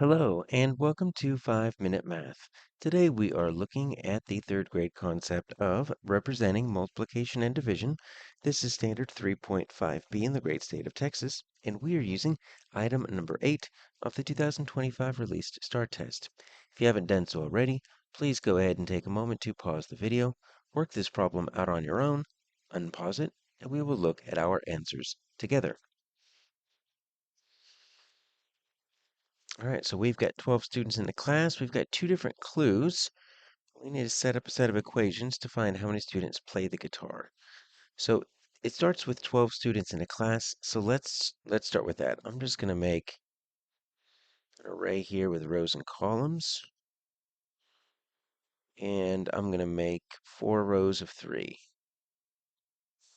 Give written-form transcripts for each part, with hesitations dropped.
Hello, and welcome to 5 Minute Math. Today we are looking at the third grade concept of representing multiplication and division. This is standard 3.5b in the great state of Texas, and we are using item number 8 of the 2025 released STAAR test. If you haven't done so already, please go ahead and take a moment to pause the video, work this problem out on your own, unpause it, and we will look at our answers together. All right, so we've got 12 students in the class. We've got two different clues. We need to set up a set of equations to find how many students play the guitar. So it starts with 12 students in a class. So let's start with that. I'm just going to make an array here with rows and columns. And I'm going to make 4 rows of 3.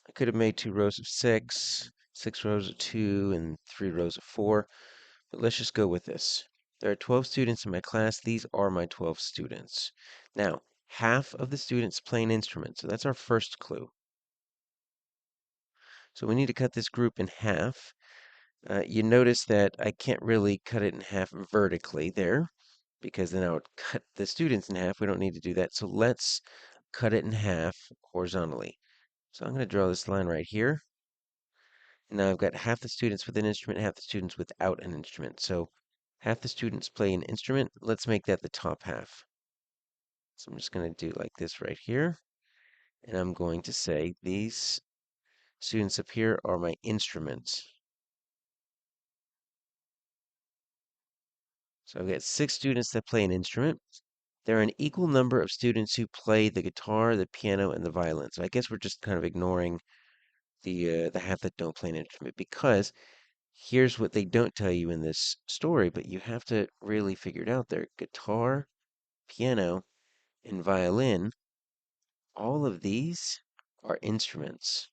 I could have made 2 rows of 6, 6 rows of 2, and 3 rows of 4. But let's just go with this. There are 12 students in my class. These are my 12 students. Now, half of the students play an instrument. So that's our first clue. So we need to cut this group in half. You notice that I can't really cut it in half vertically there because then I would cut the students in half. We don't need to do that. So let's cut it in half horizontally. So I'm going to draw this line right here. And now I've got half the students with an instrument, half the students without an instrument. So half the students play an instrument. Let's make that the top half. So I'm just going to do like this right here. And I'm going to say these students up here are my instruments. So I've got 6 students that play an instrument. There are an equal number of students who play the guitar, the piano, and the violin. So I guess we're just kind of ignoring the half that don't play an instrument because here's what they don't tell you in this story, but you have to really figure it out there. Guitar, piano, and violin, all of these are instruments.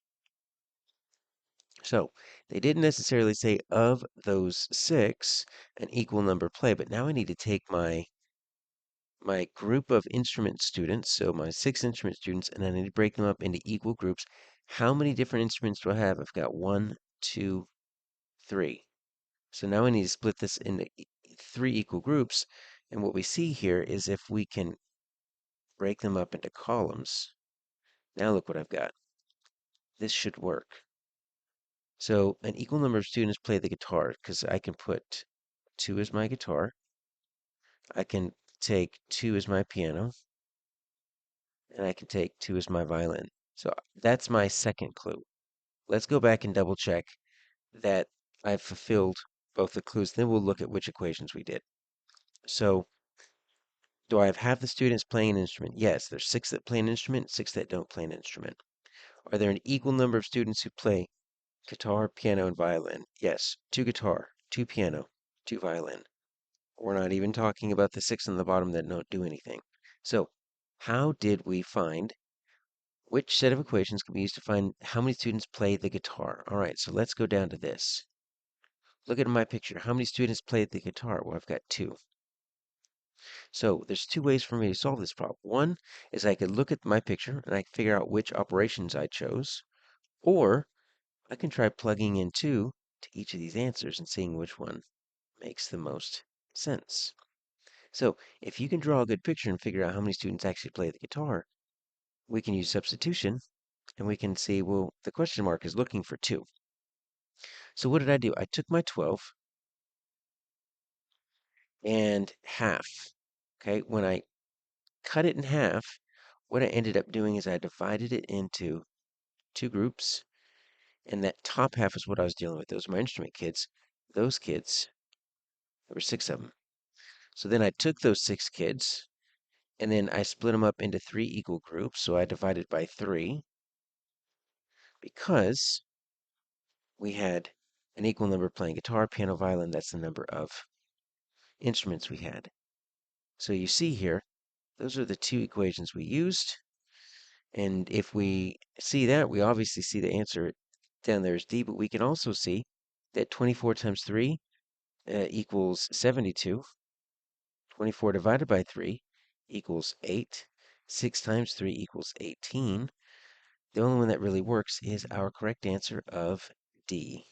So they didn't necessarily say of those 6 an equal number play, but now I need to take my group of instrument students, so my 6 instrument students, and I need to break them up into equal groups. How many different instruments do I have? I've got 1, 2, 3. So now I need to split this into 3 equal groups. And what we see here is if we can break them up into columns. Now look what I've got. This should work. So an equal number of students play the guitar because I can put 2 as my guitar. I can take 2 as my piano. And I can take 2 as my violin. So that's my second clue. Let's go back and double check that I've fulfilled both the clues. Then we'll look at which equations we did. So do I have half the students playing an instrument? Yes, there's 6 that play an instrument, 6 that don't play an instrument. Are there an equal number of students who play guitar, piano, and violin? Yes, 2 guitar, 2 piano, 2 violin. We're not even talking about the 6 on the bottom that don't do anything. So how did we find which set of equations can be used to find how many students play the guitar? All right, so let's go down to this. Look at my picture. How many students play the guitar? Well, I've got 2. So there's 2 ways for me to solve this problem. One is I could look at my picture and I can figure out which operations I chose, or I can try plugging in 2 to each of these answers and seeing which one makes the most sense. So if you can draw a good picture and figure out how many students actually play the guitar, we can use substitution and we can see, well, the question mark is looking for 2. So what did I do? I took my 12 and half. Okay, when I cut it in half, what I ended up doing is I divided it into 2 groups, and that top half is what I was dealing with. Those are my instrument kids. Those kids, there were 6 of them. So then I took those 6 kids, and then I split them up into 3 equal groups. So I divided by 3 because we had an equal number playing guitar, piano, violin. That's the number of instruments we had. So you see here, those are the 2 equations we used. And if we see that, we obviously see the answer down there is D, but we can also see that 24 times 3 equals 72. 24 divided by 3 equals 8. 6 times 3 equals 18. The only one that really works is our correct answer of D.